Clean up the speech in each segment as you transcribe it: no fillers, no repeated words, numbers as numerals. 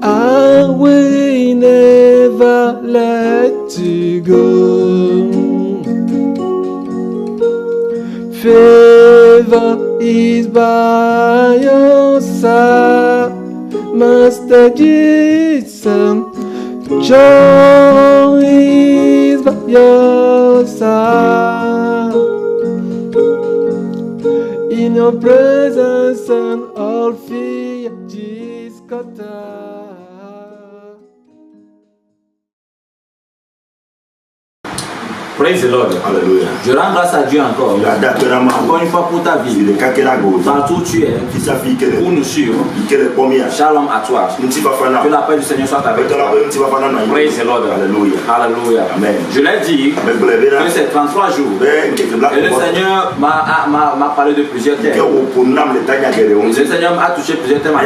I will never let you go. Favor is by your side, Master Jesus. Joy is by your side. In your presence and all fear is cut out. Praise the Lord. Alléluia. Je rends grâce à Dieu encore une fois pour ta vie, partout où tu es, pour nous suivre. Shalom à toi. Que la paix du Seigneur soit avec toi. Praise the Lord. Alléluia. Alléluia. Amen. Je l'ai dit que c'est 33 jours. Et le Seigneur m'a parlé de plusieurs thèmes. Le Seigneur m'a touché plusieurs thèmes.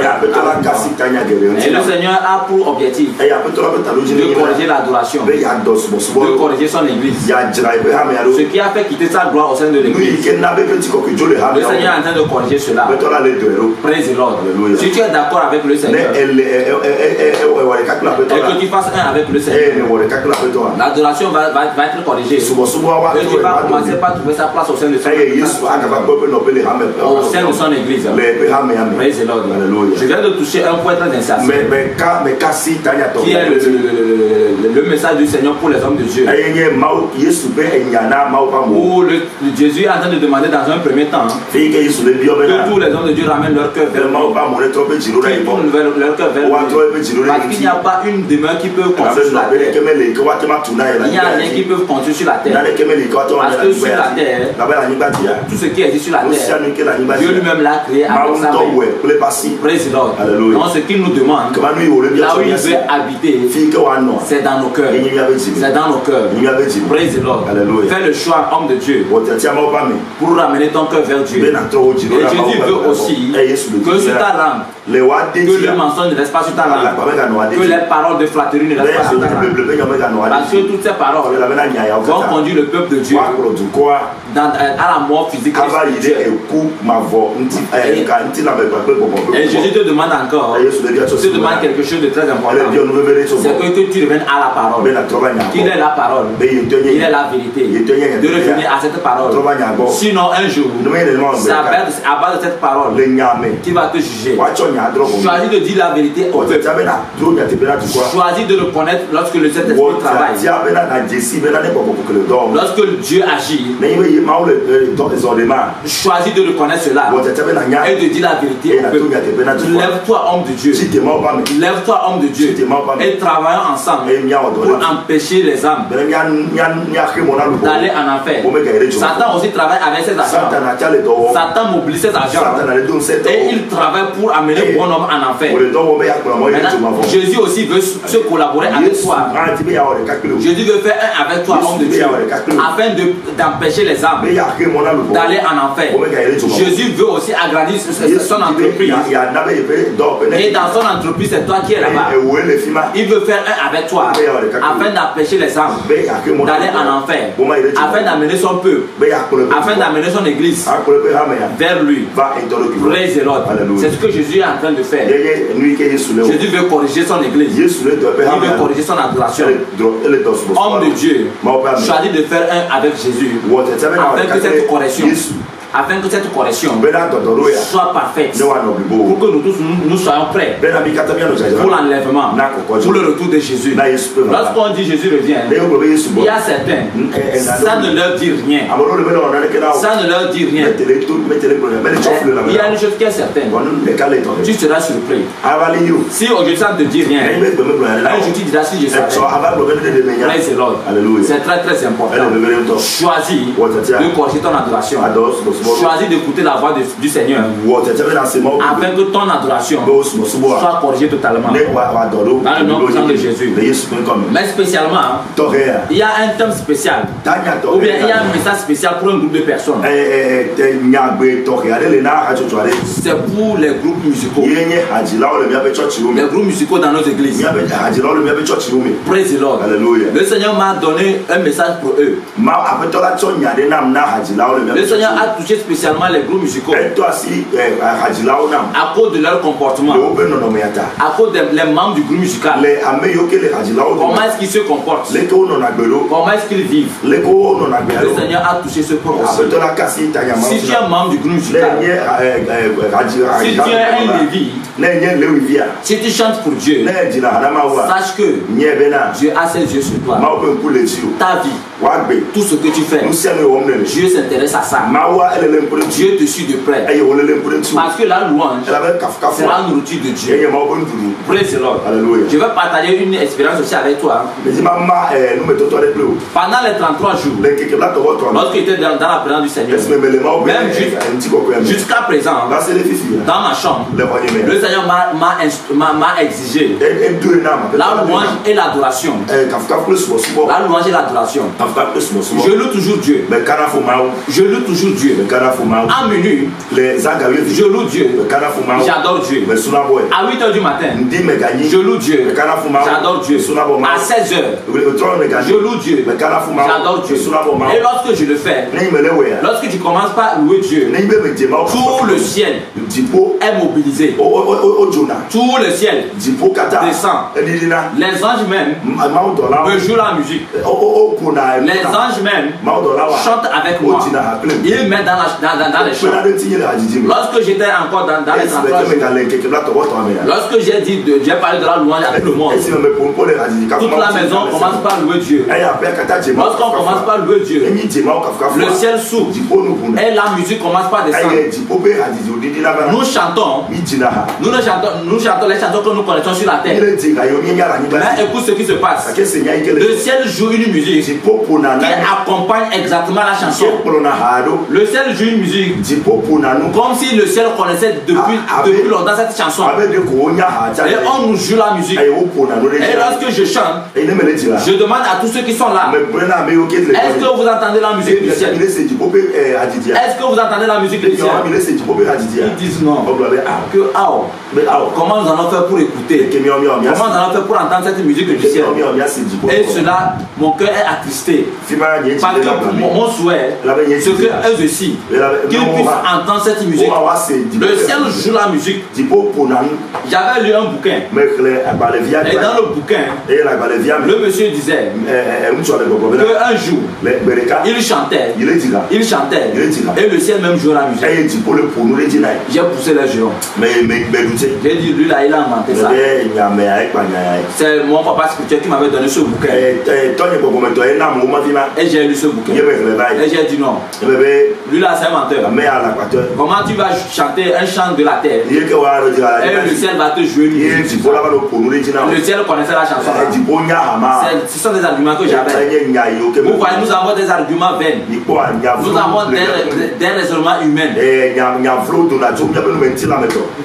Et le Seigneur a pour objectif de corriger l'adoration, de corriger son église. Ce qui a fait quitter sa gloire au sein de l'église. Le Seigneur est en train de corriger cela. Praise the Lord. Si tu es d'accord avec le Seigneur et que tu fasses un avec le Seigneur, l'adoration va être corrigée. Et tu vas commencer par trouver sa place au sein de son église. Au sein de son église. Praise the Lord. Je viens de toucher un point très essentiel, qui est le message du Seigneur pour les hommes de Dieu. Où Jésus est en train de demander dans un premier temps que tous les hommes de Dieu ramènent leur cœur vers lui, qu'ils tournent leur cœur vers lui, parce qu'il n'y a pas une demeure qui peut construire sur la terre. Il n'y a rien qui peut construire sur la terre, parce que sur la terre, tout ce qui existe sur la terre, Dieu lui-même l'a créé avec sa main. Praise the Lord. Donc ce qu'il nous demande, là où il veut habiter, c'est dans nos cœurs. C'est dans nos cœurs. Praise the Lord. Fais le choix, homme de Dieu, pour ramener ton cœur vers Dieu. Et Jésus veut aussi que sur ta langue, que le mensonge ne reste pas sur ta langue, que les paroles de flatterie ne restent pas sur ta langue. Parce que toutes ces paroles vont conduire le peuple de Dieu à la mort physique et spirituelle. Et Jésus te demande encore, te demande quelque chose de très important. C'est que tu reviennes à la parole. Qu'il est la parole, il est la vérité. De revenir à cette parole. Sinon un jour, c'est à base de cette parole qui va te juger. Choisis de dire la vérité au peuple. Choisis de le connaître lorsque le Saint-Esprit travaille. Lorsque Dieu agit, choisis de le connaître cela et de dire la vérité au peuple. Lève-toi, homme de Dieu. Lève-toi, homme de Dieu. Et travaillons ensemble pour empêcher les âmes d'aller en enfer. Satan aussi travaille avec ses agents. Satan mobilise ses agents et il travaille pour amener bon homme en enfer. Maintenant, Jésus aussi veut se collaborer avec toi. Jésus veut faire un avec toi, homme de Dieu, afin d'empêcher les âmes d'aller en enfer. Jésus veut aussi agrandir son entreprise. Et dans son entreprise, c'est toi qui es là-bas. Il veut faire un avec toi afin d'empêcher les âmes d'aller en enfer, afin d'amener son peuple, afin d'amener son église vers lui. Praise the Lord. C'est ce que Jésus est en train de faire. Jésus veut corriger son église. Il veut corriger son adoration. Homme de Dieu, choisis de faire un avec Jésus, afin que cette correction soit parfaite, pour que nous tous nous soyons prêts pour l'enlèvement, pour le retour de Jésus. Lorsqu'on dit Jésus revient, il y a certains, ça ne leur dit rien. Ça ne leur dit rien. Il y a une chose qui est certaine, tu seras surpris. Si aujourd'hui ça ne te dit rien, un jour tu diras si je savais. Praise the Lord. C'est très très important. Choisis de corriger ton adoration. Choisis d'écouter la voix du Seigneur, afin que ton adoration soit corrigée totalement dans le nom puissant de Jésus. Mais spécialement, il y a un thème spécial, ou bien il y a un message spécial pour un groupe de personnes. C'est pour les groupes musicaux. Les groupes musicaux dans nos églises. Praise the Lord. Le Seigneur m'a donné un message pour eux. Le Seigneur a touché spécialement les groupes musicaux. À cause de leur comportement. À cause des membres du groupe musical. Comment est-ce qu'ils se comportent? Comment est-ce qu'ils vivent? Le Seigneur a touché ce point aussi. Si tu es un membre du groupe musical, si tu es un Lévi, si tu chantes pour Dieu, sache que Dieu a ses yeux sur toi. Ta vie, tout ce que tu fais, Dieu s'intéresse à ça. Dieu te suit de près. Parce que la louange, c'est la nourriture de Dieu. Praise the Lord. Je vais partager une expérience aussi avec toi. Pendant les 33 jours, lorsque j'étais dans la présence du Seigneur, même jusqu'à présent, dans ma chambre, le Seigneur m'a exigé la louange et l'adoration. La louange et l'adoration. Je loue toujours Dieu. Je loue toujours Dieu. En minuit, je loue Dieu. J'adore Dieu. À 8h du matin, je loue Dieu. J'adore Dieu. À 16h, je loue Dieu. J'adore Dieu. Et lorsque je le fais, lorsque tu commences par louer Dieu, tout le ciel est mobilisé. Tout le ciel descend. Les anges même me jouent la musique. Les anges même chantent avec moi. Ils mettent dans les chants. Lorsque j'étais encore dans les 33 jours, lorsque j'ai parlé de la louange avec le monde, toute la maison commence par louer Dieu. Lorsqu'on commence par louer Dieu, le ciel s'ouvre et la musique commence par descendre. Nous chantons les chansons que nous connaissons sur la terre. Mais écoute ce qui se passe. Le ciel joue une musique qui accompagne exactement la chanson. Le ciel joue une musique comme si le ciel connaissait depuis longtemps cette chanson. Et on nous joue la musique. Et lorsque je chante, je demande à tous ceux qui sont là, est-ce que vous entendez la musique du ciel? Est-ce que vous entendez la musique du ciel? Ils disent non. Comment nous allons faire pour écouter? Comment nous allons faire pour entendre cette musique du ciel? Et cela, mon cœur est attristé. Parce que mon souhait, c'est que eux aussi, qu'ils puissent entendre cette musique. Le ciel joue la musique. J'avais lu un bouquin. Et dans le bouquin, le monsieur disait qu'un jour, il chantait. Et le ciel même jouait la musique. J'ai poussé les géants. J'ai dit, lui là, il a inventé ça. C'est mon papa spirituel qui m'avait donné ce bouquin. Et j'ai lu ce bouquin. Et j'ai dit non. Lui là, c'est un menteur. Comment tu vas chanter un chant de la terre et le ciel va te jouer une musique? Le ciel connaissait la chanson. Ce sont des arguments que j'avais. Vous voyez, nous avons des arguments vains. Nous avons des raisonnements humains.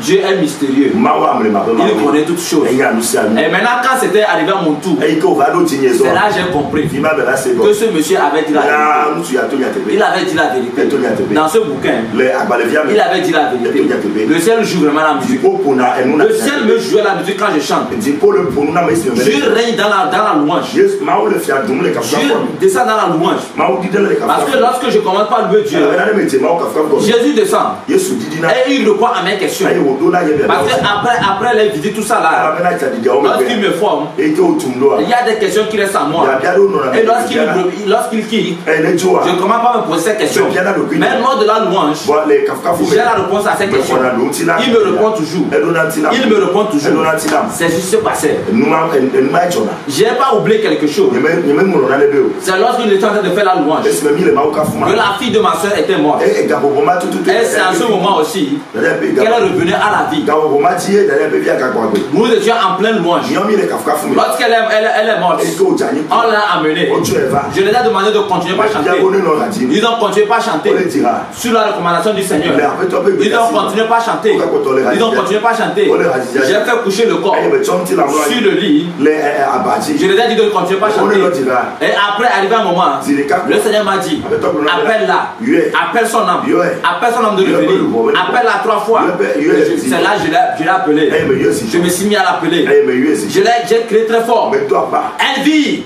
Dieu est mystérieux. Il connaît toutes choses. Et maintenant, quand c'était arrivé à mon tour, c'est là que j'ai compris que ce monsieur avait dit la vérité. Il avait dit la vérité. Dans ce bouquin, il avait dit la vérité. Le ciel joue vraiment la musique. Le ciel me joue la musique quand je chante. Dieu règne dans la louange. Dieu descend dans la louange. Parce que lorsque je commence par louer Dieu, Jésus descend. Et il répond à mes questions. Parce que après les visites, tout ça là, lorsqu'il me forme, il y a des questions qui restent en moi. Et lorsqu'il quitte, je commence par me poser ces questions. Mais lors de la louange, j'ai la réponse à ces questions. Il me répond toujours. C'est ce qui se passait. Je n'ai pas oublié quelque chose. C'est lorsqu'il était en train de faire la louange que la fille de ma soeur était morte. Et c'est en ce moment aussi qu'elle est revenue à la vie. Nous étions en pleine louange. Lorsqu'elle est morte, on l'a amenée. Je leur ai demandé de continuer par chanter. Ils ont continué par chanter sur la recommandation du Seigneur. Ils ont continué par chanter. J'ai fait coucher le corps sur le lit. Je leur ai dit de continuer par chanter. Et après, arrivé un moment, le Seigneur m'a dit, appelle-la, appelle son âme de revenir, appelle-la 3 fois. C'est là que je l'ai appelé. Je me suis mis à l'appeler. J'ai crié très fort. Elle vit.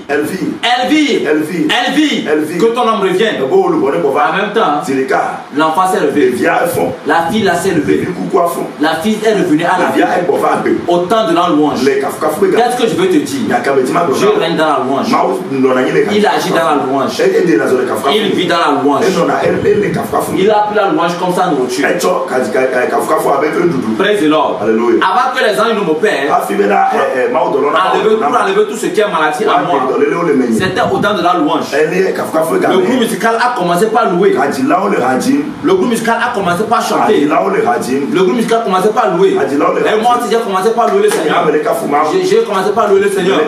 Que ton âme revienne. En même temps, l'enfant s'est levé. La fille là s'est levée. La fille est revenue à la vie. Au temps de la louange. Qu'est-ce que je veux te dire? Dieu règne dans la louange. Il agit dans la louange. Il vit dans la louange. Il a pris la louange comme sa nourriture. Praise the Lord. Avant que les anges nous m'opèrent, pour enlever tout ce qui est maladie à moi, c'était au temps de la louange. Le groupe musical a commencé par louer. Le groupe musical a commencé par chanter. Le groupe musical a commencé par louer. Et moi aussi j'ai commencé par louer le Seigneur. J'ai commencé par louer le Seigneur.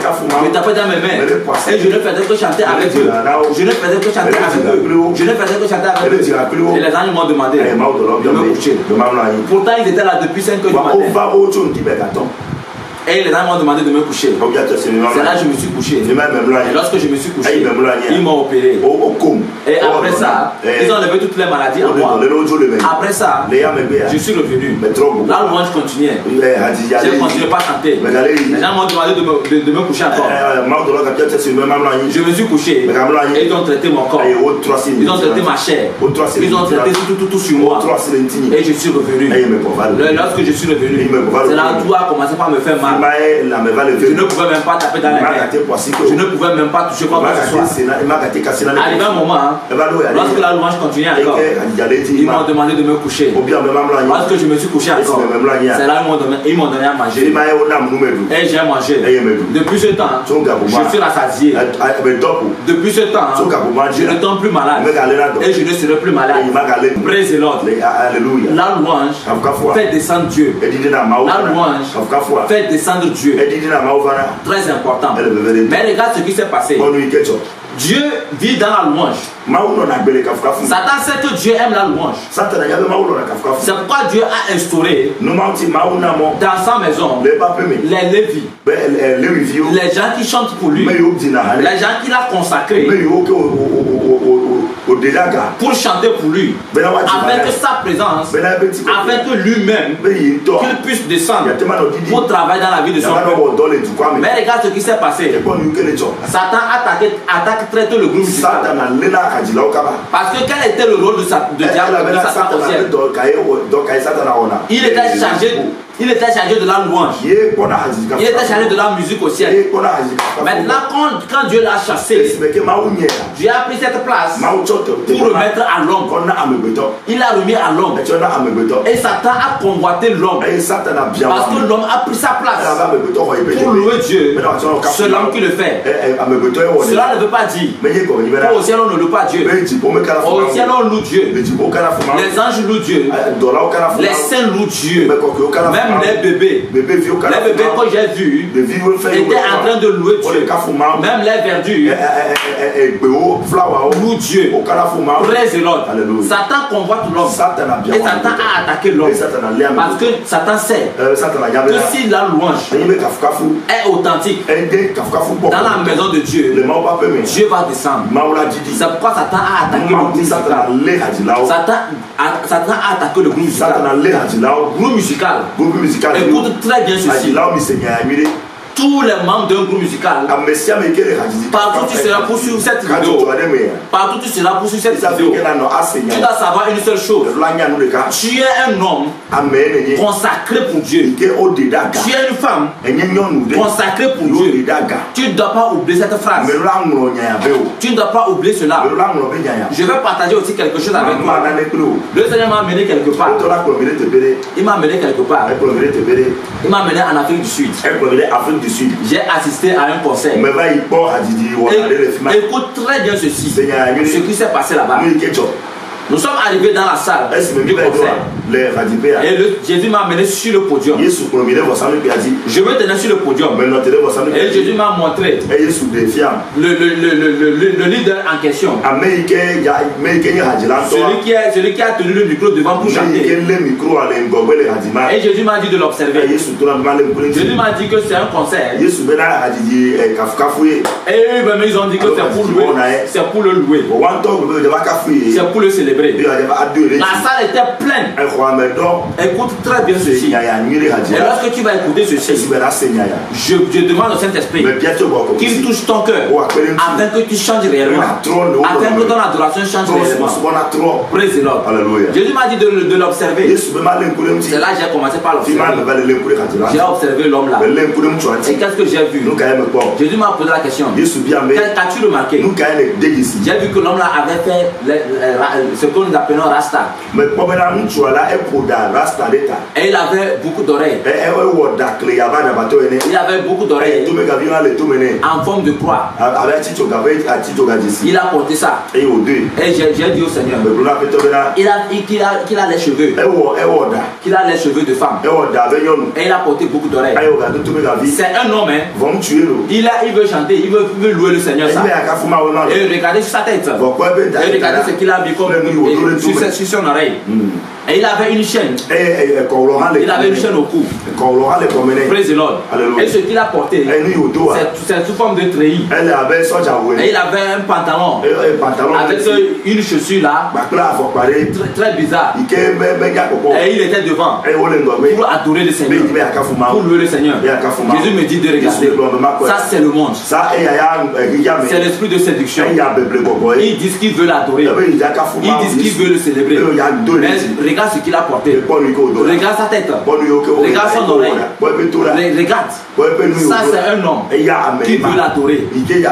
Je tapais dans mes mains. Et je ne faisais que chanter avec eux. Je ne faisais que chanter avec eux. Je ne faisais que chanter avec eux. Et les anges m'ont demandé de me coucher. Pourtant ils étaient là depuis 5 heures du matin. Et les gens m'ont demandé de me coucher. C'est là que je me suis couché. Et lorsque je me suis couché, ils m'ont opéré. Et après ça, ils ont levé toutes les maladies en moi. Après ça, je suis revenu. La louange continuait. Je ne continuais pas à chanter. Les gens m'ont demandé de me coucher encore. Je me suis couché. Et ils ont traité mon corps. Ils ont traité ma chair. Ils ont traité tout sur moi. Et je suis revenu. Lorsque je suis revenu, c'est là où tout a commencé par me faire mal. Je ne pouvais même pas taper dans les mains. Je ne pouvais même pas toucher quoi que ce soit. Arrivé un moment, lorsque la louange continuait encore, ils m'ont demandé de me coucher. Lorsque je me suis couché encore, c'est là qu'ils m'ont donné à manger. Et j'ai mangé. Depuis ce temps, je suis rassasié. Depuis ce temps, je ne tombe plus malade. Et je ne serai plus malade. Praise the Lord. La louange fait descendre Dieu. La louange fait descendre Dieu. Très important. Mais regarde ce qui s'est passé. Dieu vit dans la louange. Satan sait que Dieu aime la louange. C'est pourquoi Dieu a instauré dans sa maison les Lévis, les gens qui chantent pour lui, les gens qu'il a consacrés pour chanter pour lui, afin que sa présence, afin que lui-même qu'il puisse descendre pour travailler dans la vie de son peuple. Mais regarde ce qui s'est passé. Satan attaque très tôt le groupe musical. Parce que quel était le rôle de Satan au ciel? Il était chargé de la louange. Il était chargé de la musique au ciel. Maintenant, quand Dieu l'a chassé, Dieu a pris cette place pour remettre à l'homme. Il l'a remis à l'homme. Et Satan a convoité l'homme. Parce que l'homme a pris sa place pour louer Dieu. C'est l'homme qui le fait. Cela ne veut pas dire qu'au ciel on ne loue pas Dieu. Au ciel on loue Dieu. Les anges louent Dieu. Les saints louent Dieu. Même les bébés que j'ai vus étaient en train de louer Dieu. Même les verdures louent Dieu. Praise the Lord. Satan convoite l'homme. Et Satan a attaqué l'homme. Parce que Satan sait que si la louange est authentique dans la maison de Dieu, Dieu va descendre. C'est pourquoi Satan a attaqué Satan a attaqué le groupe musical. Écoute très bien ceci. Tous les membres d'un groupe musical, partout tu seras pour suivre cette vidéo, tu dois savoir une seule chose. Tu es un homme consacré pour Dieu. Tu es une femme consacrée pour Dieu. Tu ne dois pas oublier cette phrase. Tu ne dois pas oublier cela. Je vais partager aussi quelque chose avec toi. Le Seigneur m'a amené quelque part. Il m'a amené quelque part. Il m'a amené en Afrique du Sud. J'ai assisté à un concert. Écoute très bien ceci. Ce qui s'est passé là-bas. Nous sommes arrivés dans la salle du concert. Et Jésus m'a amené sur le podium. Je me tenais sur le podium. Et Jésus m'a montré le leader en question. Celui qui a tenu le micro devant pour chanter. Et Jésus m'a dit de l'observer. Jésus m'a dit que c'est un concert. Et eux-mêmes ils ont dit que c'est pour louer. C'est pour le louer. C'est pour le célébrer. La salle était pleine. Écoute très bien ceci. Et lorsque tu vas écouter ceci, je demande au Saint-Esprit qu'il touche ton cœur afin que tu changes réellement, afin que ton adoration change réellement. Praise the Lord. Jésus m'a dit de l'observer. C'est là que j'ai commencé par l'observer. J'ai observé l'homme là. Et qu'est-ce que j'ai vu? Jésus m'a posé la question. Qu'as-tu remarqué? J'ai vu que l'homme là avait fait ce que nous appelons Rasta. Et il avait beaucoup d'oreilles. Il avait beaucoup d'oreilles en forme de croix. Il a porté ça. Et j'ai dit au Seigneur qu'il a les cheveux. Qu'il a les cheveux de femme. Et il a porté beaucoup d'oreilles. C'est un homme, hein. Il veut chanter, il veut louer le Seigneur. Ça. Et regardez sur sa tête. Et regardez ce qu'il a mis comme sur son oreille. Et il avait une chaîne. Il avait une chaîne au cou. Praise the Lord. Et ce qu'il a porté, c'est sous forme de treillis. Et il avait un pantalon avec une chaussure là, très bizarre. Et il était devant pour adorer le Seigneur, pour louer le Seigneur. Jésus me dit de regarder. Ça c'est le monde. C'est l'esprit de séduction. Ils disent qu'ils veulent l'adorer. Ils disent qu'ils veulent le célébrer. Mais regarde ce qu'il a porté. Regarde sa tête. Regarde son oreille. Regarde. Ça c'est un homme qui veut l'adorer. Mais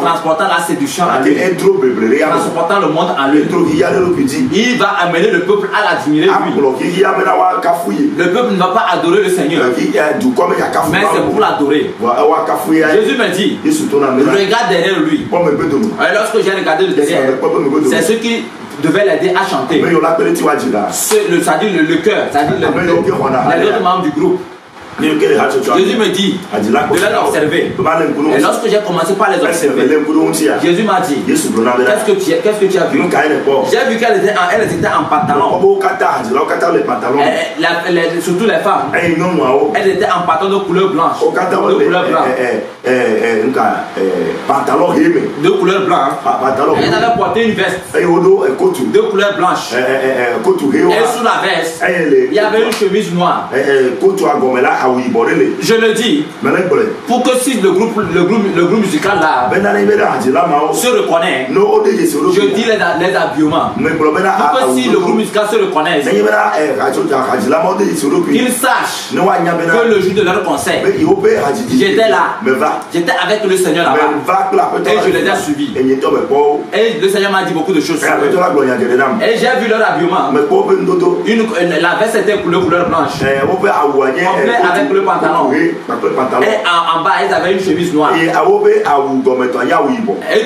transportant la séduction en lui. Transportant le monde en lui. Il va amener le peuple à l'admirer lui. Le peuple ne va pas adorer le Seigneur. Mais c'est pour l'adorer. Jésus me dit, regarde derrière lui. Et lorsque j'ai regardé le derrière, c'est ce qui devait l'aider à chanter. C'est-à-dire le cœur, c'est-à-dire les autres membres du groupe. Jésus me dit de les observer. Et lorsque j'ai commencé par les observer, Jésus m'a dit, qu'est-ce que tu as vu? J'ai vu qu'elles étaient en pantalon. Surtout les femmes. Elles étaient en pantalon de couleur blanche. De couleur blanche. Elles avaient porté une veste de couleur blanche. Et sous la veste, il y avait une chemise noire. Je le dis pour que si le groupe musical là se reconnaît, je dis les habillements. Pour que si le groupe musical se reconnaisse, qu'ils sachent que le jour de leur concert, j'étais là, j'étais avec le Seigneur là-bas et je les ai suivis. Et le Seigneur m'a dit beaucoup de choses sur eux. Et j'ai vu leur habillement. La veste était couleur blanche, avec le pantalon. Et en bas, elles avaient une chemise noire. Et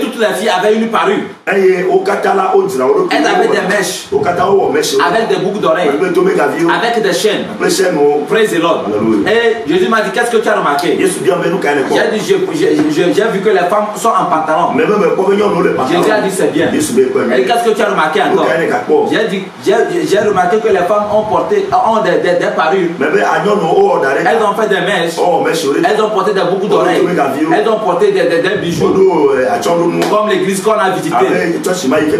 toutes les filles avaient une parure. Elles avaient des mèches, avec des boucles d'oreilles, avec des chaînes. Praise the Lord. Et Jésus m'a dit, qu'est-ce que tu as remarqué? J'ai vu que les femmes sont en pantalon. Jésus a dit, c'est bien. Et qu'est-ce que tu as remarqué encore? J'ai remarqué que les femmes ont des parures. Elles ont fait des mèches. Elles ont porté des boucles d'oreilles. Elles ont porté des bijoux. Comme l'église qu'on a visitée.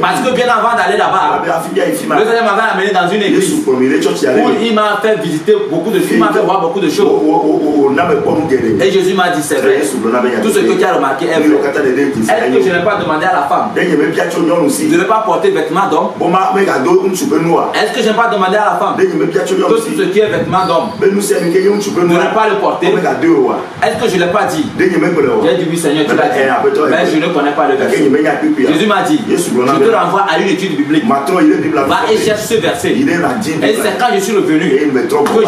Parce que bien avant d'aller là-bas, le Seigneur m'avait amené dans une église où il m'a fait visiter beaucoup de choses. Il m'a fait voir beaucoup de choses. Et Jésus m'a dit, c'est vrai. Tout ce que tu as remarqué est vrai. Est-ce que je n'ai pas demandé à la femme de ne pas porter vêtements d'homme? Est-ce que je n'ai pas demandé à la femme que ce qui est vêtements d'homme ne pas le porter? Est-ce que je ne l'ai pas dit? J'ai dit oui Seigneur, tu l'as dit. Mais je ne connais pas le verset. Jésus m'a dit, je te renvoie à une étude biblique. Va et cherche ce verset. Et c'est quand je suis revenu que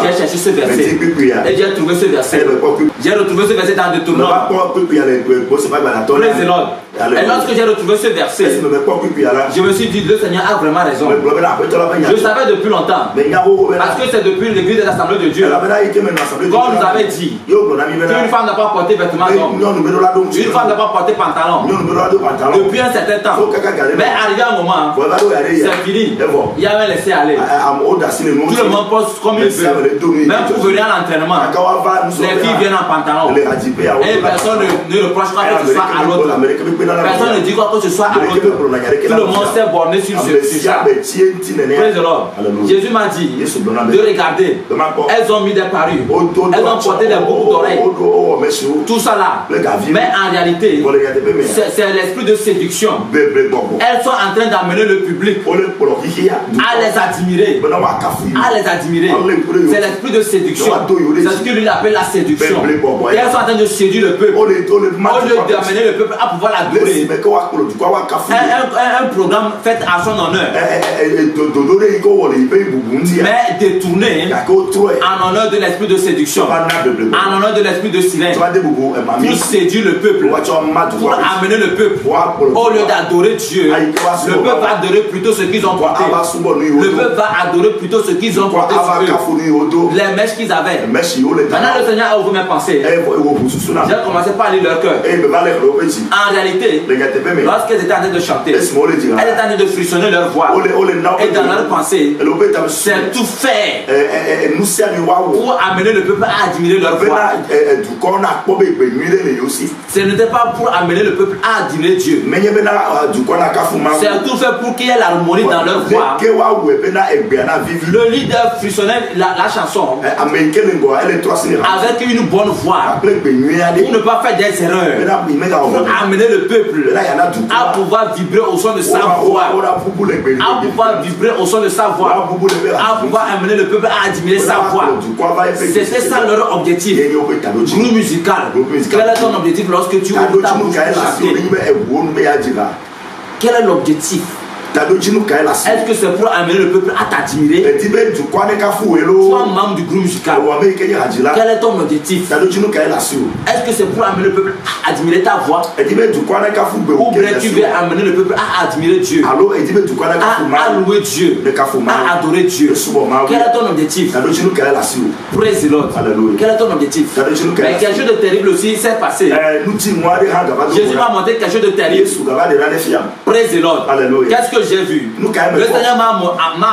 j'ai cherché ce verset. Et j'ai trouvé ce verset. J'ai retrouvé ce verset dans Deutéronome. Praise the Lord. Et lorsque j'ai retrouvé ce verset, je me suis dit, le Seigneur a vraiment raison. Je savais depuis longtemps. Parce que c'est depuis l'église de l'Assemblée de Dieu. Comme nous avait dit, qu'une femme n'a pas porté vêtements d'homme. Une femme n'a pas porté pantalon. Depuis un certain temps. Mais arrivé un moment, c'est fini. Il avait laissé aller. Tout le monde pose comme il veut. Même pour venir à l'entraînement, les filles viennent en pantalon. Et personne ne reproche quoi que ce soit à l'autre. Personne ne dit quoi que ce soit à l'autre. Tout le monde s'est borné sur ça. Praise the Lord. Jésus m'a dit de regarder. Elles ont mis des parures. Elles ont porté des boucles d'oreilles. Tout ça là. Mais en réalité, c'est l'esprit de séduction. Elles sont en train d'amener le public à les admirer. À les admirer. C'est l'esprit de séduction. C'est ce que lui appelle la séduction. Et elles sont en train de séduire le peuple. Au lieu d'amener le peuple à pouvoir l'adorer. Un programme fait à son honneur. Mais détourné en honneur de l'esprit de séduction. En honneur de l'esprit de silence. Pour séduire le peuple. Pour amener le peuple. Au lieu d'adorer Dieu, le peuple va adorer plutôt ce qu'ils ont porté. Le peuple va adorer plutôt ce qu'ils ont porté sur eux. Les mèches qu'ils avaient. Maintenant le Seigneur a ouvert mes pensées. J'ai commencé par lire leur cœur. En réalité, lorsqu'elles étaient en train de chanter, elles étaient en train de frissonner leur voix. Et dans leur pensée, c'est tout fait pour amener le peuple à admirer leur voix. Ce n'était pas pour amener le peuple à admirer Dieu. C'est tout fait pour qu'il y ait l'harmonie dans leur voix. Le leader frissonnait la chanson avec une bonne voix pour ne pas faire des erreurs, pour amener le peuple à pouvoir vibrer au son de sa voix, à pouvoir vibrer au son de sa voix, à pouvoir amener le peuple à admirer sa voix. C'était ça leur objectif. Groupe musical. Quel est ton objectif lorsque tu ouvres ta bouche pour chanter? Quel est l'objectif? Est-ce que c'est pour amener le peuple à t'admirer? Toi, membre du groupe musical, quel est ton objectif? Est-ce que c'est pour amener le peuple à admirer ta voix? Ou bien tu veux amener le peuple à admirer Dieu, à louer Dieu, à adorer Dieu? Quel est ton objectif? Praise the Lord. Quel est ton objectif? Mais quelque chose de terrible aussi s'est passé. Jésus m'a montré quelque chose de terrible. Praise the Lord. Qu'est-ce que j'ai vu? Le Seigneur m'a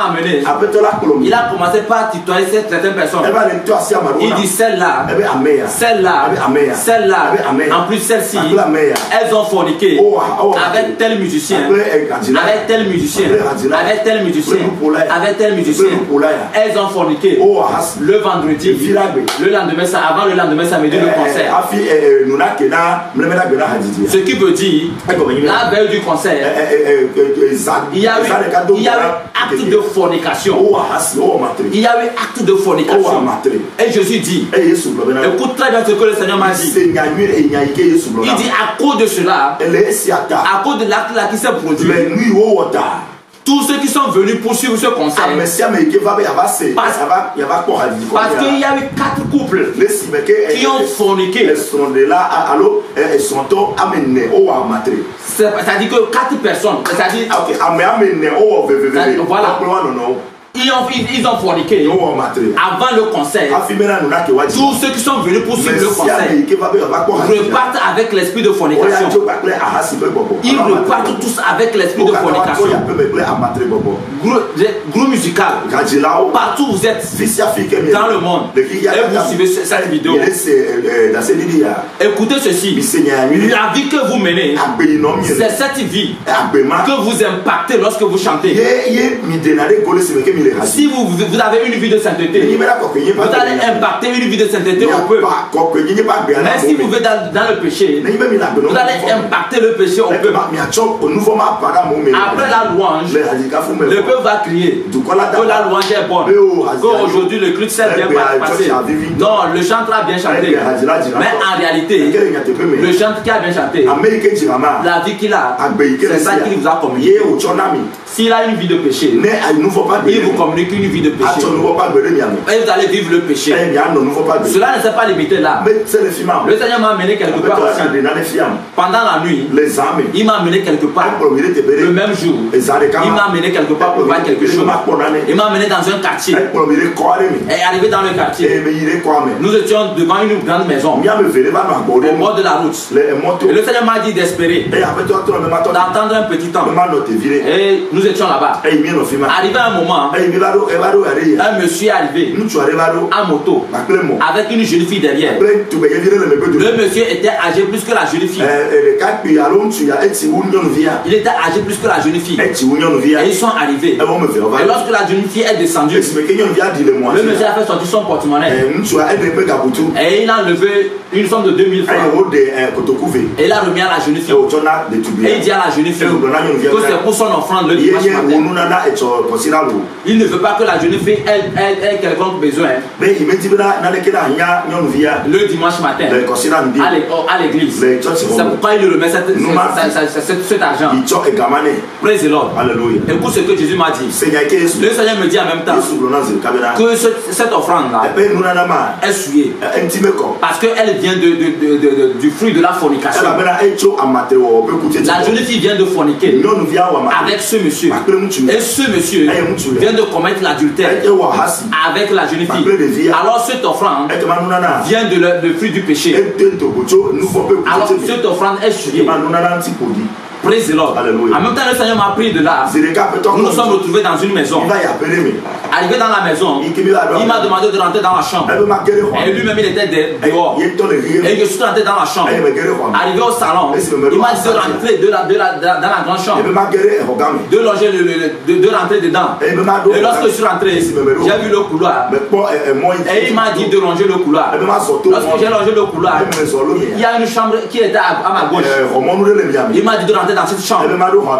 amené. Il a commencé par tutoyer certaines personnes. Il dit celle-là, celle-là, celle-là, en plus celle-ci, elles ont forniqué avec tel musicien, avec tel musicien, avec tel musicien, avec tel musicien. Elles ont forniqué le vendredi, le lendemain, avant le lendemain samedi, le concert. Ce qui veut dire, la veille du concert, il y a eu acte de fornication. Il y a eu acte de fornication. Et Jésus dit, écoute très bien ce que le Seigneur m'a dit. Il dit à cause de cela, à cause de l'acte là qui s'est produit, tous ceux qui sont venus pour suivre ce concert, parce qu'il y a eu 4 couples qui ont forniqué. C'est-à-dire que 4 personnes, c'est-à-dire voilà, ils ont forniqué avant le concert. Tous ceux qui sont venus pour suivre le concert repartent avec l'esprit de fornication. Ils repartent tous avec l'esprit de fornication. Groupe musical, partout où vous êtes dans le monde et vous suivez cette vidéo, écoutez ceci. La vie que vous menez, c'est cette vie que vous impactez lorsque vous chantez. Si vous avez une vie de sainteté, vous allez impacter une vie de sainteté au peuple. Mais si vous êtes dans le péché, vous allez impacter le péché au peuple. Après la louange, le peuple va crier que la louange est bonne, qu'aujourd'hui le culte s'est bien passé. Non, le chanteur a bien chanté. Mais en réalité, le chanteur qui a bien chanté, la vie qu'il a, c'est ça qu'il vous a communiqué. S'il a une vie de péché, il vous communique une vie de péché. Et vous allez vivre le péché. Cela ne s'est pas limité là. Le Seigneur m'a amené quelque part aussi. Pendant la nuit, il m'a amené quelque part. Le même jour, il m'a amené quelque part pour voir quelque chose. Il m'a amené dans un quartier. Et arrivé dans le quartier, nous étions devant une grande maison au bord de la route. Et le Seigneur m'a dit d'espérer, d'attendre un petit temps. Et nous étions là-bas. Arrivé à un moment, un monsieur est arrivé en moto avec une jeune fille derrière. Le monsieur était âgé plus que la jeune fille. Il était âgé plus que la jeune fille. Et ils sont arrivés. Et lorsque la jeune fille est descendue, le monsieur a fait sortir son porte-monnaie. Et il a enlevé une somme de 2000 francs. Et il a remis à la jeune fille. Et il dit à la jeune fille que c'est pour son offrande le dimanche matin. Il ne veut pas que la jeune fille ait quelconque besoin. Le dimanche matin, à l'église. C'est pourquoi il remet cet argent. Praise the Lord. Écoute ce que Jésus m'a dit. Le Seigneur me dit en même temps que cette offrande-là est souillée parce qu'elle vient du fruit de la fornication. La jeune fille vient de forniquer avec ce monsieur. Et ce monsieur vient de commettre l'adultère avec la jeune fille. Alors cette offrande vient du fruit du péché. Alors cette offrande est souillée. Praise the Lord. En même temps, le Seigneur m'a pris de là. Nous nous sommes retrouvés dans une maison. Arrivé dans la maison, il m'a demandé de rentrer dans la chambre. Et lui-même, il était dehors. Et je suis rentré dans la chambre. Arrivé au salon, il m'a dit de rentrer dans la grande chambre. De loger, de rentrer dedans. Et lorsque je suis rentré, j'ai vu le couloir. Et il m'a dit de longer le couloir. Lorsque j'ai longé le couloir, il y a une chambre qui était à ma gauche. Il m'a dit de rentrer dans cette chambre.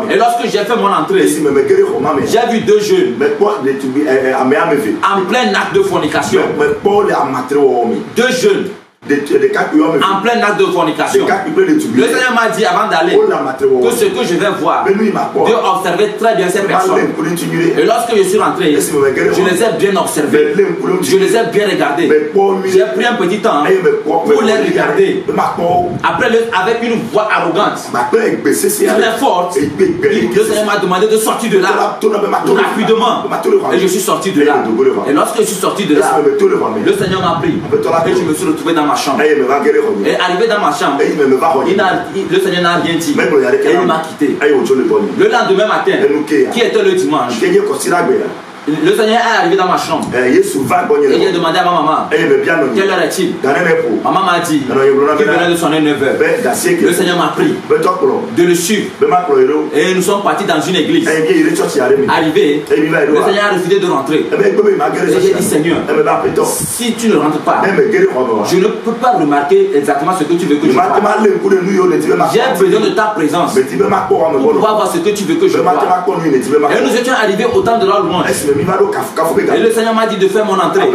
Et lorsque j'ai fait mon entrée, j'ai vu deux jeunes en plein acte de fornication. Deux jeunes en plein acte de fornication. Le Seigneur m'a dit avant d'aller que ce que je vais voir, de observer très bien ces personnes. Et lorsque je suis rentré, je les ai bien observés, je les ai bien regardés. J'ai pris un petit temps pour les regarder. Après, avec une voix arrogante, très forte, le Seigneur m'a demandé de sortir de là rapidement. Et je suis sorti de là. Et lorsque je suis sorti de là, le Seigneur m'a pris et je me suis retrouvé dans ma chambre. Et arrivé dans ma chambre, le Seigneur n'a rien dit. Et il m'a quitté. Le lendemain matin, qui était le dimanche, le Seigneur est arrivé dans ma chambre. Et j'ai demandé à ma maman quelle heure est-il. Maman m'a dit qu'il venait de sonner 9h. Le Seigneur m'a pris de le suivre. Et nous sommes partis dans une église. Arrivé, le Seigneur a refusé de rentrer. Et j'ai dit Seigneur, si tu ne rentres pas, je ne peux pas remarquer exactement ce que tu veux que je fasse. J'ai besoin de ta présence pour pouvoir voir ce que tu veux que je vois. Et nous étions arrivés au temps de la louange. Et le Seigneur m'a dit de faire mon entrée,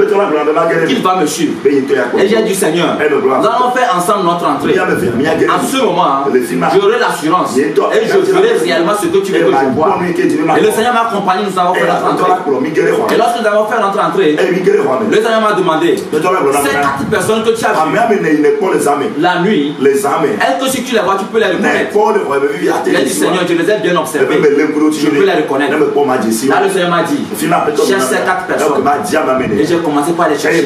qu'il va me suivre. Et j'ai dit Seigneur, nous allons faire ensemble notre entrée. En ce moment, j'aurai l'assurance et je ferai réellement ce que tu veux que je vois. Et le Seigneur m'a accompagné, nous avons fait notre entrée. Et lorsque nous avons fait notre entrée, le Seigneur m'a demandé, ces 4 personnes que tu as vues la nuit, est-ce que si tu les vois, tu peux les reconnaître? J'ai dit Seigneur, je les ai bien observés, je peux les reconnaître. Là le Seigneur m'a dit, cherche ces 4 personnes. Et j'ai commencé par les chercher.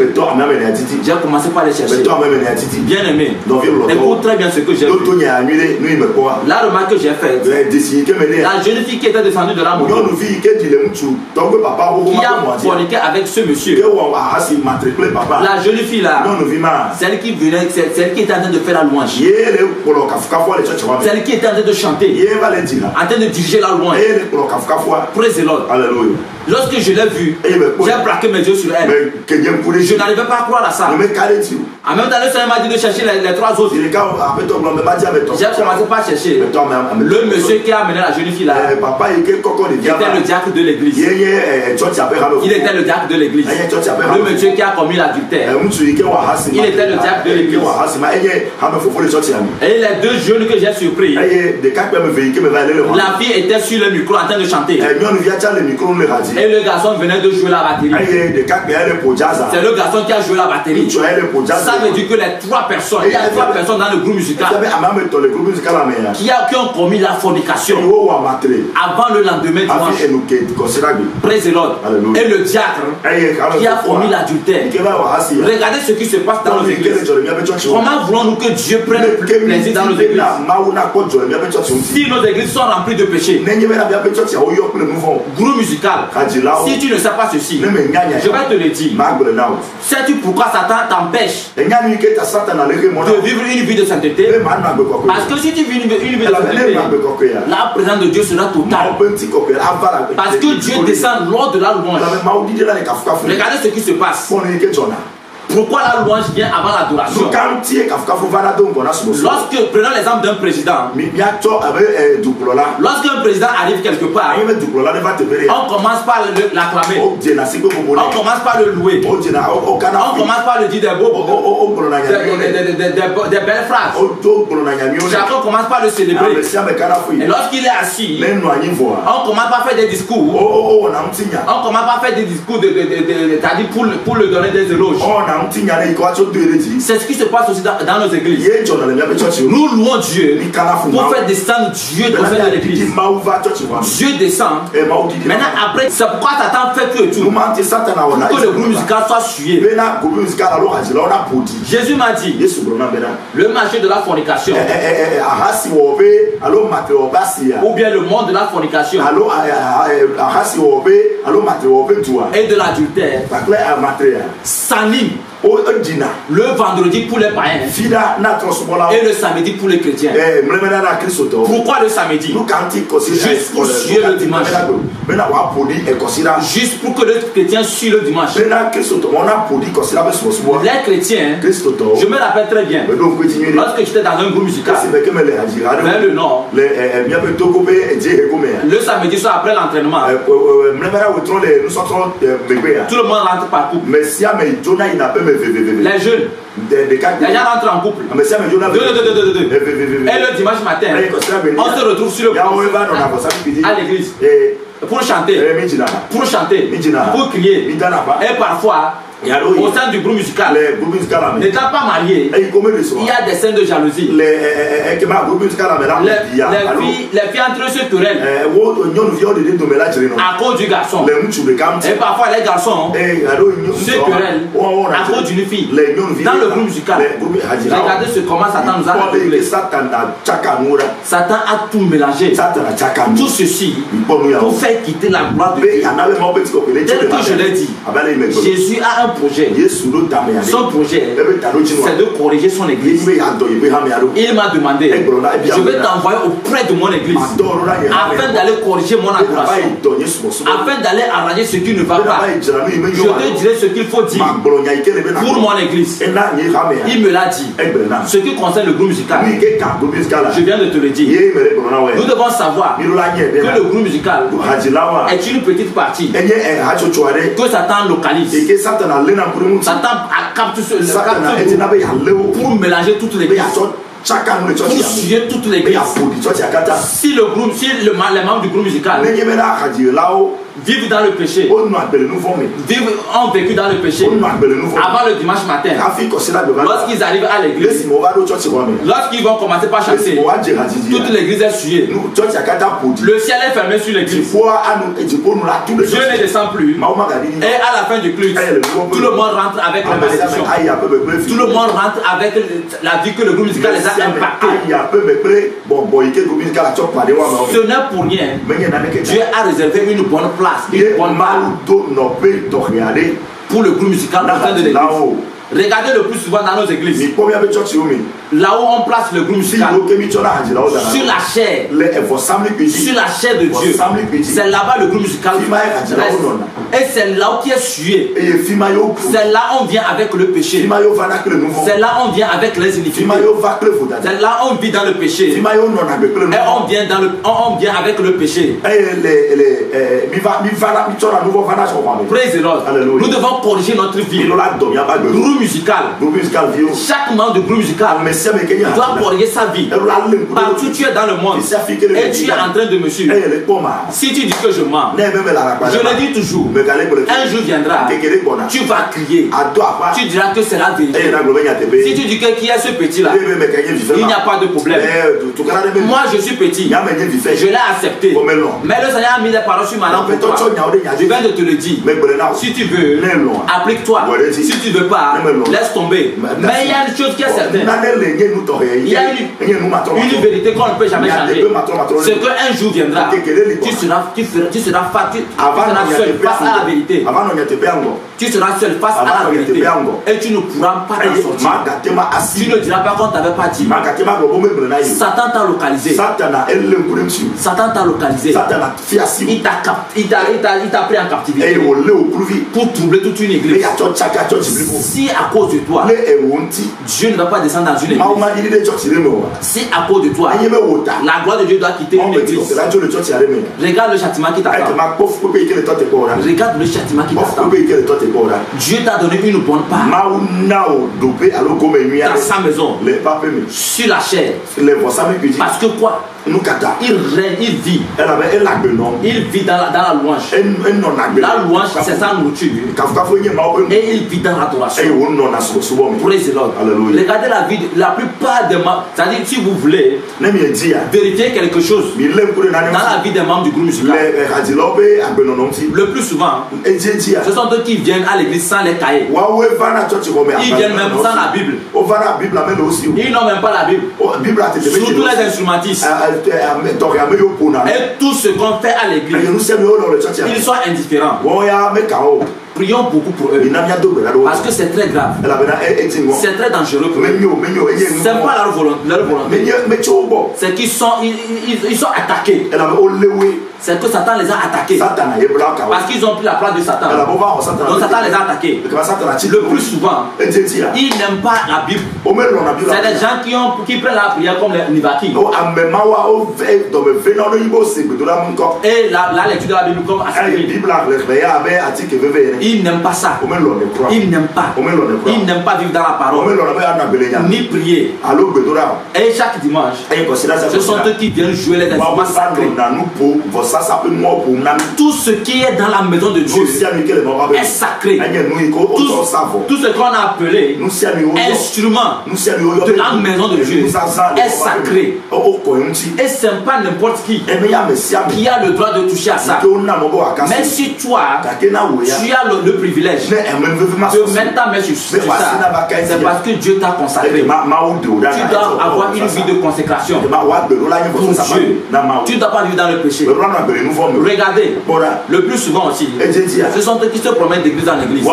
J'ai commencé par les chercher. Bien aimé, écoute très bien ce que j'ai vu. La remarque que j'ai faite, la jeune fille qui était descendue de la moto, qui a forniqué avec ce monsieur, la jeune fille là, celle qui venait, celle qui était en train de faire la louange, celle qui était en train de chanter, en train de diriger la louange. Praise the Lord. Lorsque je l'ai vue, j'ai braqué mes yeux sur elle. Je n'arrivais pas à croire à ça. En même temps, le Seigneur m'a dit de chercher les 3 autres. J'ai commencé par chercher le monsieur qui a amené la jeune fille là. Il était le diacre de l'église. Il était le diacre de l'église. Le monsieur qui a commis l'adultère. Il était le diacre de l'église. Et les 2 jeunes que j'ai surpris, la fille était sur le micro en train de chanter. Et le garçon venait de jouer la batterie. C'est le garçon qui a joué la batterie. Ça veut dire que les 3 personnes, il y a 3 personnes dans le groupe musical qui ont commis la fornication avant le lendemain dimanche. Praise the Lord. Et le diacre qui a commis l'adultère. Regardez ce qui se passe dans nos églises. Comment voulons-nous que Dieu prenne plaisir dans nos églises? Si nos églises sont remplies de péchés, groupe musical, si tu ne sais pas ceci, je vais te le dire. Sais-tu pourquoi Satan t'empêche de vivre une vie de sainteté? Parce que si tu vis une vie de sainteté, la présence de Dieu sera totale. Parce que Dieu descend lors de la louange. Regardez ce qui se passe. Pourquoi la louange vient avant l'adoration? Lorsque, prenons l'exemple d'un président. Lorsqu'un président arrive quelque part, on commence par l'acclamer. On commence par le louer. On commence par le dire des beaux, des belles phrases. Chacun commence par le célébrer. Et lorsqu'il est assis, on commence par faire des discours. On commence par faire des discours c'est-à-dire pour le donner des éloges. C'est ce qui se passe aussi dans nos églises. Nous louons Dieu pour faire descendre Dieu dans l'église. Dieu descend. Maintenant, après, c'est pourquoi Satan fait que tout. Pour que le groupe musical soit suivi. Jésus m'a dit, le marché de la fornication, ou bien le monde de la fornication, et de l'adultère, s'anime le vendredi pour les païens et le samedi pour les chrétiens. Pourquoi le samedi? Juste pour suivre le dimanche. Juste pour que le chrétien suive le dimanche. Les chrétiens, je me rappelle très bien, lorsque j'étais dans un groupe musical vers le nord, le samedi soir après l'entraînement, tout le monde rentre par couple. Les jeunes, les gens rentrent en couple. Et le dimanche matin, on se retrouve sur le point à l'église pour chanter, pour crier. Et parfois, au sein du groupe musical, n'étant pas marié, il y a des scènes de jalousie. Les filles entre eux se querellent à cause du garçon. Et parfois les garçons se querellent à cause d'une fille. Dans le groupe musical, regardez comment Satan nous a révélé. Satan a tout mélangé. Tout ceci pour faire quitter la gloire de Dieu. Tel que je l'ai dit, Jésus a un projet. Son projet, c'est de corriger son église. Il m'a demandé, je vais t'envoyer auprès de mon église afin d'aller corriger mon adoration, afin d'aller arranger ce qui ne va pas. Je te dirai ce qu'il faut dire pour mon église. Il me l'a dit. Ce qui concerne le groupe musical, je viens de te le dire. Nous devons savoir que le groupe musical est une petite partie que Satan localise. Satan capte pour mélanger toutes les églises, pour suivre toutes les églises. Si le groupe, les membres du groupe musical vivent dans le péché, ont vécu dans le péché avant le dimanche matin, lorsqu'ils arrivent à l'église, lorsqu'ils vont commencer par chanter, toute l'église est souillée, le ciel est fermé sur l'église, Dieu ne descend plus, et à la fin du culte, tout le monde rentre avec la malédiction, tout le monde rentre avec la vie que le groupe musical les a impactés. Ce n'est pour rien, Dieu a réservé une bonne place, une bonne balle pour le groupe musical au sein de l'église. Regardez le plus souvent dans nos églises, là où on place le groupe musical, sur la chair de Dieu, c'est là-bas le groupe musical reste. Et c'est là où qui est sué. C'est là où on vient avec le péché. C'est là où on vient avec les iniquités. C'est là où on vit dans le péché. Et on vient avec le péché. Praise the Lord. Nous devons corriger notre vie. musical, chaque membre du groupe musical doit corriger sa vie. Partout tu es dans le monde et tu es en train de me suivre. Si tu dis que je mens, je le dis toujours, un jour viendra, tu vas crier, tu diras que c'est la vérité. Si tu dis que qui est ce petit là, il n'y a pas de problème. Moi je suis petit, je l'ai accepté, mais le Seigneur a mis des paroles sur ma langue pour toi. Je viens de te le dire. Si tu veux, applique-toi. Si tu ne veux pas, laisse tomber. Mais il y a une chose qui est certaine, il y a une vérité qu'on ne peut jamais changer. C'est qu'un jour viendra, tu seras seul face à la vérité. Tu seras seul face à la vérité et tu ne pourras pas t'en sortir. Tu ne diras pas qu'on ne t'avait pas dit. Satan t'a localisé. Satan t'a localisé. Il t'a pris en captivité pour troubler toute une église. Si à cause de toi, Dieu ne va pas descendre dans une église, si à cause de toi, la gloire de Dieu doit quitter une église, regarde le châtiment qui t'attend. Regarde le châtiment qui t'attend. Dieu t'a donné une bonne part dans sa maison, sur la chair. Parce que quoi? Il règne, il vit. Il vit dans la louange. La louange, c'est sa nourriture. Et il vit dans l'adoration. Praise the Lord. Regardez la vie, la plupart des membres. C'est-à-dire, si vous voulez vérifier quelque chose dans la vie des membres du groupe musical, le plus souvent, ce sont eux qui viennent à l'église sans les cahiers. Ils viennent même sans la Bible. Ils n'ont même pas la Bible. Surtout les instrumentistes. Et tout ce qu'on fait à l'église, ils sont indifférents. Prions beaucoup pour eux. Parce que c'est très grave. C'est très dangereux pour eux. C'est pas leur volonté. C'est qu'ils sont, ils sont attaqués. C'est que Satan les a attaqués. Parce qu'ils ont pris la place de Satan. Donc Satan les a attaqués. Le plus souvent, ils n'aiment pas la Bible. C'est des gens qui prennent la prière comme les Nivaki. Et la lecture de la Bible comme aspirine. Ils n'aiment pas ça. Ils n'aiment pas. Ils n'aiment pas vivre dans la parole. Ni prier. Et chaque dimanche, ce sont eux qui viennent jouer les instruments sacrés. Tout ce qui est dans la maison de Dieu est sacré. Tout ce qu'on a appelé instrument de la maison de Dieu est sacré. Et ce n'est pas n'importe qui a le droit de toucher à ça. Mais si toi, tu as le privilège de mettre ta main sur ça, c'est parce que Dieu t'a consacré. Tu dois avoir une vie de consécration pour Dieu. Tu ne dois pas vivre dans le péché. Regardez, le plus souvent aussi, ce sont eux qui se promènent d'église en église.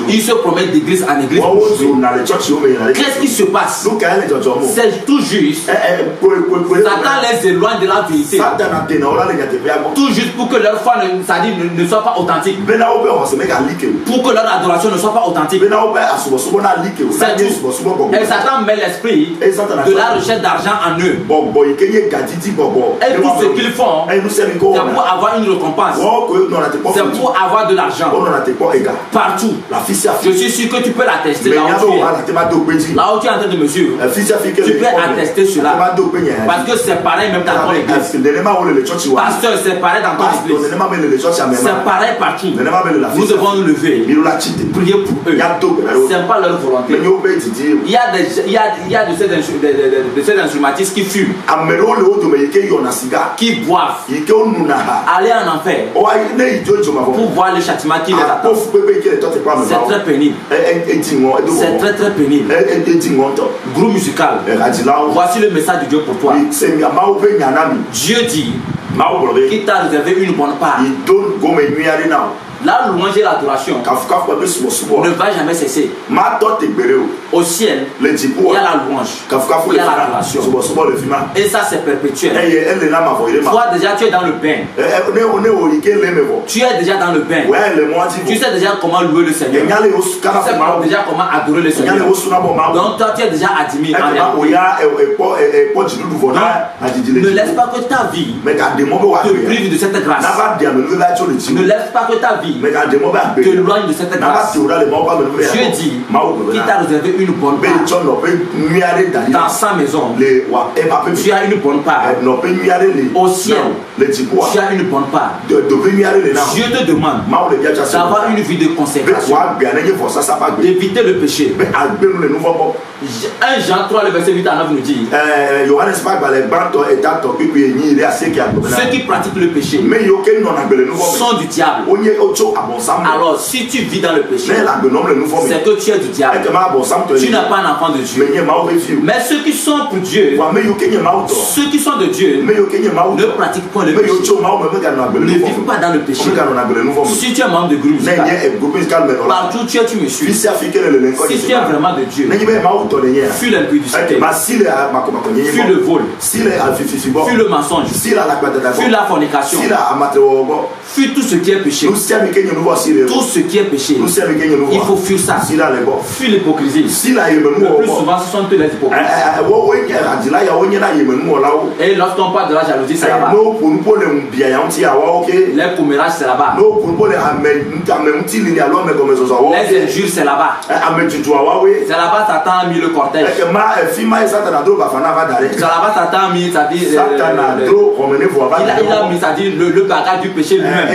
Ils se promènent d'église en église. Qu'est-ce qui se passe? C'est tout juste. Satan les éloigne de la vérité. Tout juste pour que leur foi ne soit pas authentique. Pour que leur adoration ne soit pas authentique. Et Satan met l'esprit de la recherche d'argent en eux. Et tout ce qu'ils font, c'est pour avoir une récompense. C'est pour avoir de l'argent. Partout. Je suis sûr que tu peux l'attester là où tu es. Là où tu es en train de me suivre. Tu peux attester cela. Parce que c'est pareil même dans ton église. Pasteur, c'est pareil dans ton église. C'est pareil partout. Nous devons nous lever. Prier pour eux. Ce n'est pas leur volonté. Il y a de ces instrumentistes qui fument, qui boivent, aller en enfer pour voir le châtiment qui les attend. C'est très pénible. C'est très très pénible. Groupe musical, voici le message de Dieu pour toi. Dieu dit qu'il t'a réservé une bonne part. La louange et l'adoration ne va jamais cesser. Au ciel, il y a la louange, il y a l'adoration. Et ça, c'est perpétuel. Toi, déjà, tu es dans le bain. Tu es déjà dans le bain. Tu sais déjà comment louer le Seigneur. Tu sais déjà comment adorer le Seigneur. Donc, toi, tu es déjà admis. Ne laisse pas que ta vie te prive de cette grâce. Ne laisse pas que ta vie vie t'éloigne de cette grâce. Dieu dit qu'il t'a réservé une bonne part. Dans sa maison, tu as une bonne part. Au ciel, tu as une bonne part. Dieu te demande d'avoir une vie de consécration, d'éviter le péché. 1 Jean 3, le verset 8 à 9 nous dit ceux qui pratiquent le péché sont du diable. Alors si tu vis dans le péché, c'est que tu es du diable. Tu n'es pas un enfant de Dieu. Mais ceux qui sont pour Dieu, ceux qui sont de Dieu, ne pratiquent pas le péché, ne vivent pas dans le péché. Si tu es membre de groupe musical, partout tu es, tu me suis. Si tu es vraiment de Dieu, fuis l'impudicité, fuis le vol, fuis le mensonge, fuis la fornication, fuis tout ce qui est péché. Tout ce qui est péché, il faut fuir ça. Fuis l'hypocrisie. Le plus souvent, ce sont tous les hypocrites. Et lorsqu'on parle de la jalousie, c'est là-bas. Les commérages, c'est là-bas. Les injures, c'est là-bas. C'est là-bas Satan a mis le cortège. C'est là-bas Satan a mis, c'est-à-dire il a mis, c'est-à-dire le bagage du péché lui-même.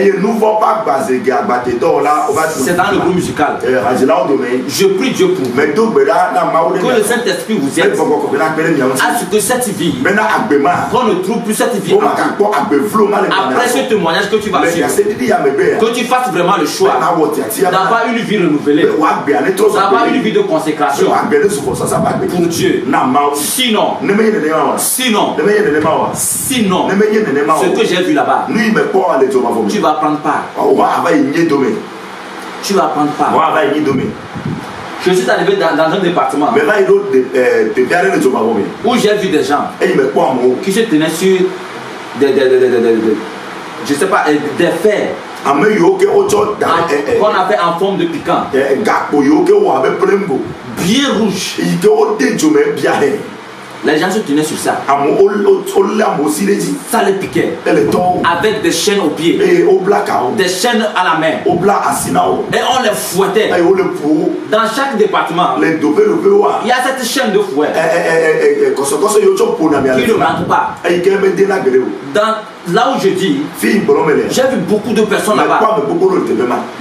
C'est dans le groupe musical. Je prie Dieu pour vous, que le Saint-Esprit vous aide à ce que cette vie, qu'on ne trouve plus cette vie après ce témoignage que tu vas suivre, que tu fasses vraiment le choix d'avoir une vie renouvelée, d'avoir une vie de consécration pour Dieu. Sinon, ce que j'ai vu là-bas, tu vas prendre part. Tu vas prendre part. Je suis arrivé dans un département où j'ai vu des gens qui se tenaient sur je sais pas, des fers qu'on a fait en forme de piquant, bien rouge. Les gens se tenaient sur ça. Ça les piquait. Avec des chaînes aux pieds, des chaînes à la main. Et on les fouettait. Dans chaque département, il y a cette chaîne de fouet qui ne manque pas. Là où je dis, j'ai vu beaucoup de personnes là-bas.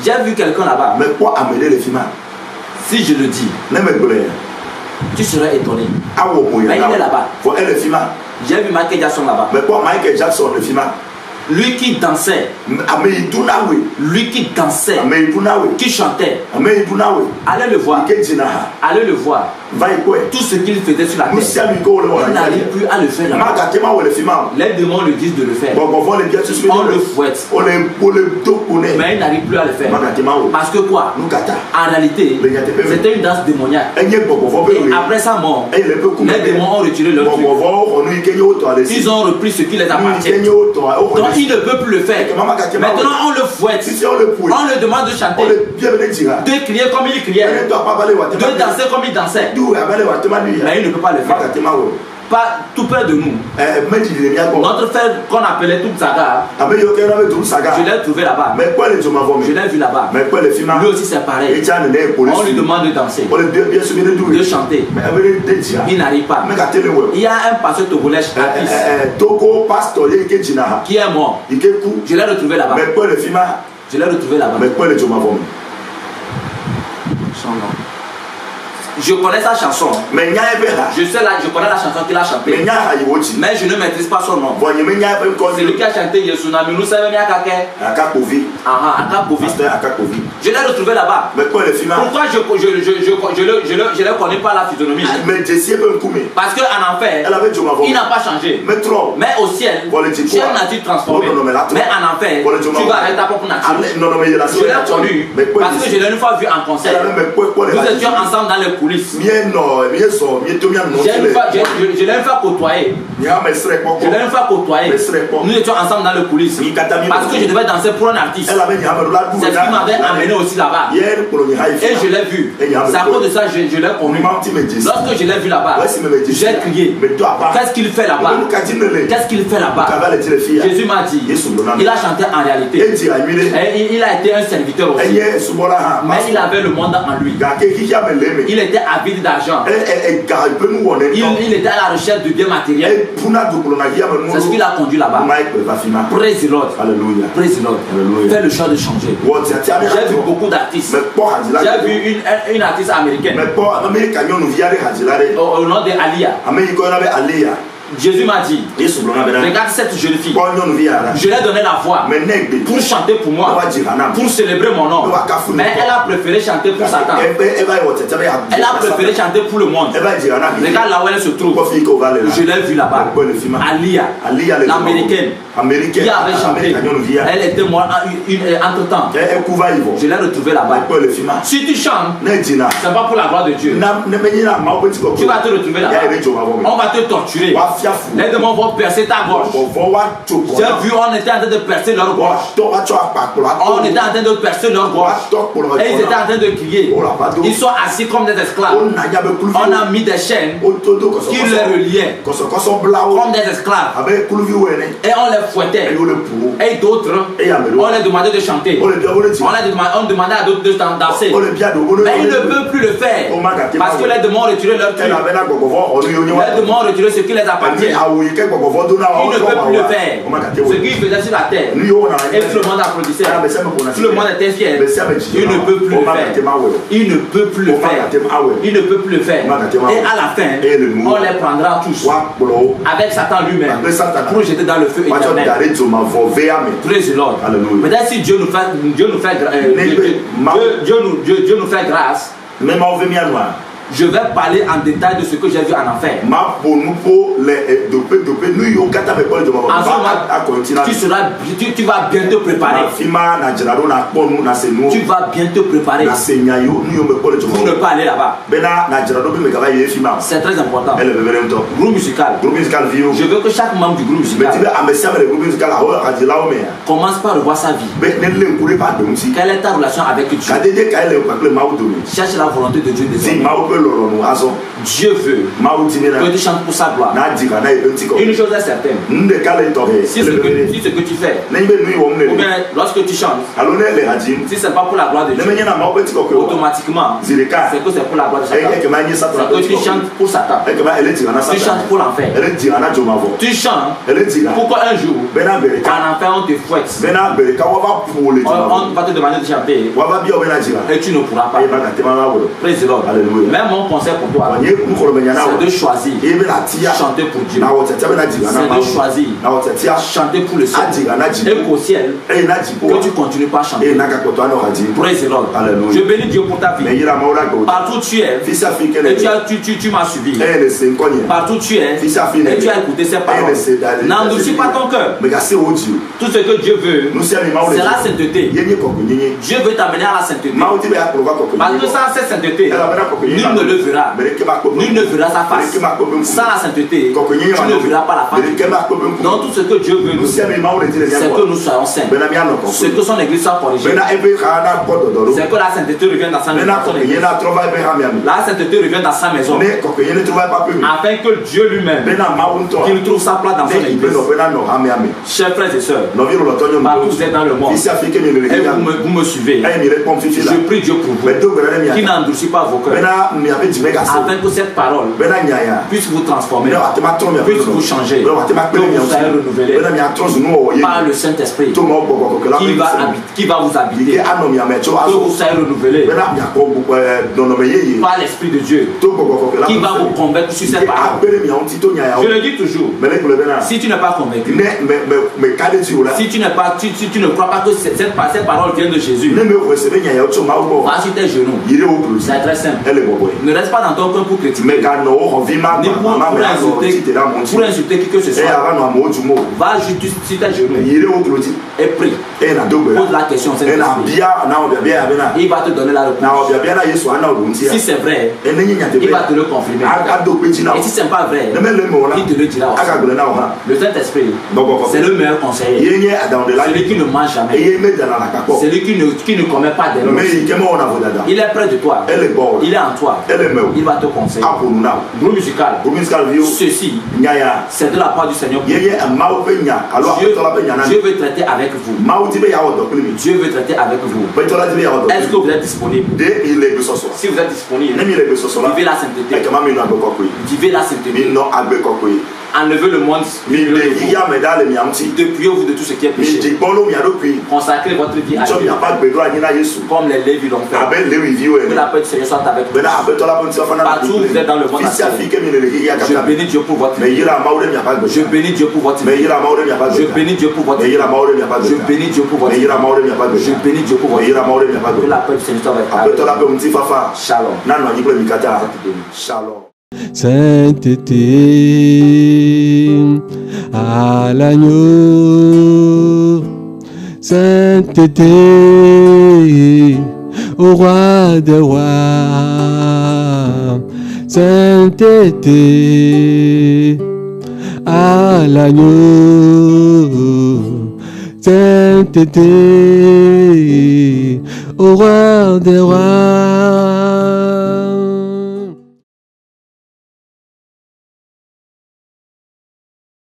J'ai vu quelqu'un là-bas. Si je le dis, tu serais étonné. Mais il est là-bas. J'ai vu Michael Jackson là-bas. Lui qui dansait, qui chantait, allez le voir. Tout ce qu'il faisait sur la terre, il n'arrive plus à le faire là-bas. Les démons lui disent de le faire. On le fouette, mais il n'arrive plus à le faire. Parce que quoi? En réalité, c'était une danse démoniaque. Et après sa mort, les démons ont retiré leur truc. Ils ont repris ce qui les appartient. Donc il ne peut plus le faire. Maintenant on le fouette, on le demande de chanter, de crier comme il criait, de danser comme il dansait. Mais il ne peut pas le faire. Pas tout près de nous. Notre frère qu'on appelait Toubsaga, je l'ai trouvé là-bas. Je l'ai vu là-bas. Lui aussi c'est pareil. On lui demande de danser, de chanter. Il n'arrive pas. Il y a un pasteur togolais qui est mort. Je l'ai retrouvé là-bas. Son nom. Je connais sa chanson. Je connais la chanson qu'il a chantée. Mais je ne maîtrise pas son nom. C'est lui qui a chanté Yesunami. Nous savons bien Akakovi. Je l'ai retrouvé là-bas. Pourquoi je ne connais pas la physionomie? Parce qu'en enfer, il n'a pas changé. Mais au ciel, tu es une nature transformée. Mais en enfer, tu vas avec ta propre nature. Je l'ai connu parce que je l'ai une fois vu en concert. Nous étions ensemble dans les cours. coulisses. Je l'ai une fois côtoyé. Nous étions ensemble dans le coulisses. Parce que je devais danser pour un artiste. C'est ce qui m'avait amené aussi là-bas. Et je l'ai vu. C'est à cause de ça que je l'ai connu. Lorsque je l'ai vu là-bas, j'ai crié. Qu'est-ce qu'il fait là-bas? Qu'est-ce qu'il fait là-bas? Jésus m'a dit. Il a chanté en réalité. Et il a été un serviteur aussi. Mais il avait le monde en lui. Il était avide d'argent. Il était à la recherche de biens matériels. C'est ce qu'il a conduit là-bas. Praise the Lord. Praise the Lord. Fais le choix de changer. J'ai vu beaucoup d'artistes. J'ai vu une artiste américaine. Au nom de Alia. Jésus m'a dit, regarde cette jeune fille, je lui ai donné la voix pour chanter pour moi, pour célébrer mon nom. Mais elle a préféré chanter pour Satan. Elle a préféré chanter pour le monde. Regarde là où elle se trouve. Je l'ai vu là-bas. Alia, l'américaine, qui avait chanté. Elle était morte entre temps. Je l'ai retrouvée là-bas. Si tu chantes, c'est pas pour la gloire de Dieu. Tu vas te retrouver là-bas. On va te torturer. Les démons vont percer ta gorge. J'ai vu, on était en train de percer leur gorge. On était en train de percer leur gorge. Et ils étaient en train de crier. Ils sont assis comme des esclaves. On a mis des chaînes qui les reliaient comme des esclaves. Et on les fouettait. Et d'autres, on les demandait de chanter. On demandait à d'autres de danser. Mais ils ne peuvent plus le faire. Parce que les démons ont retiré leur cul. Les démons ont retiré ce qui les appartient. Il ne peut plus le faire. Ce qu'il faisait sur la terre. Et tout le monde applaudissait. Tout le monde était fier. Il ne peut plus le faire. Il ne peut plus le faire. Il ne peut plus le faire. Et à la fin, on les prendra tous. Avec Satan lui-même. Pour jeter dans le feu éternel. Praise the Lord. Peut-être si Dieu nous fait grâce. Je vais parler en détail de ce que j'ai vu en enfer. En ce moment, tu vas bien te préparer. Tu vas bien te préparer pour ne pas aller là-bas. C'est très important. Groupe musical. Je veux que chaque membre du groupe musical commence par revoir sa vie. Quelle est ta relation avec Dieu? Cherche la volonté de Dieu désormais. Dieu veut que tu chantes pour sa gloire. Une chose est certaine, si ce que tu fais, ou bien lorsque tu chantes, si ce n'est pas pour la gloire de Dieu, automatiquement, c'est que c'est pour la gloire de Satan. C'est que tu chantes pour Satan. Tu chantes pour l'enfer. Tu chantes pour qu'un jour, en enfer on te fouette. On va te demander de chanter et tu ne pourras pas. Praise the Lord. Même mon conseil pour toi, c'est de choisir chanter pour Dieu. C'est de choisir chanter pour le ciel. Et qu'au ciel, que tu continues pas à chanter. Praise the Lord. Je bénis Dieu pour ta vie. Partout tu es, et tu m'as suivi. Partout tu es, et tu as écouté ces paroles. N'endurcis pas ton cœur. Tout ce que Dieu veut, c'est la sainteté. Dieu veut t'amener à la sainteté. Parce que sans cette sainteté, nul ne le verra. Nul ne verra sa face. Sans la sainteté, tu ne verras pas la face. Donc tout ce que Dieu veut nous, c'est que nous soyons saints. C'est que son église soit corrigée. C'est que la sainteté revienne dans sa maison. La sainteté revient dans sa maison. Afin que Dieu lui-même, qu'il trouve sa place dans son église. Chers frères et sœurs, partout vous êtes dans le monde, et vous me suivez, je prie Dieu pour vous, qu'il n'endurcit pas vos cœurs, afin que cette parole puisse vous transformer, puisse vous changer, que vous soyez renouvelés par le Saint-Esprit qui va vous habiter, que vous soyez renouvelés par l'Esprit de Dieu qui va vous convaincre sur cette parole. Je le dis toujours, si tu n'es pas convaincu, si tu ne crois pas que cette parole vient de Jésus, va sur tes genoux, c'est très simple, Ne reste pas dans ton coin pour critiquer. Ni pour insulter qui que ce soit. Va juste sur tes genoux et prie. Pose la question. Il va te donner la réponse. Si c'est vrai, il va te le confirmer. Et si ce n'est pas vrai, il te le dira aussi. Le Saint-Esprit, c'est le meilleur conseiller. Celui qui ne ment jamais. Celui qui ne commet pas d'erreur. Il est près de toi. Il est en toi. Il va te conseiller. Groupe musical. Ceci, c'est de la part du Seigneur. Dieu veut traiter avec vous. Dieu veut traiter avec vous. Est-ce que vous êtes disponible? Si vous êtes disponible, vivez la sainteté. Vivez la sainteté. Enlevez le monde. Dépouillez-vous de tout ce qui est péché. Consacrez votre vie à Dieu. Comme les Lévites l'ont fait. Que la paix du Seigneur soit avec vous. Partout où vous êtes dans le monde entier. Je bénis Dieu pour votre vie. Je bénis Dieu pour votre vie. Je bénis Dieu pour votre vie. Je bénis Dieu pour votre vie. Je bénis Dieu pour votre vie. Que la paix du Seigneur soit avec vous. Shalom. Shalom. Sainteté à l'agneau, sainteté au roi des rois, sainteté à l'agneau, sainteté au roi des rois.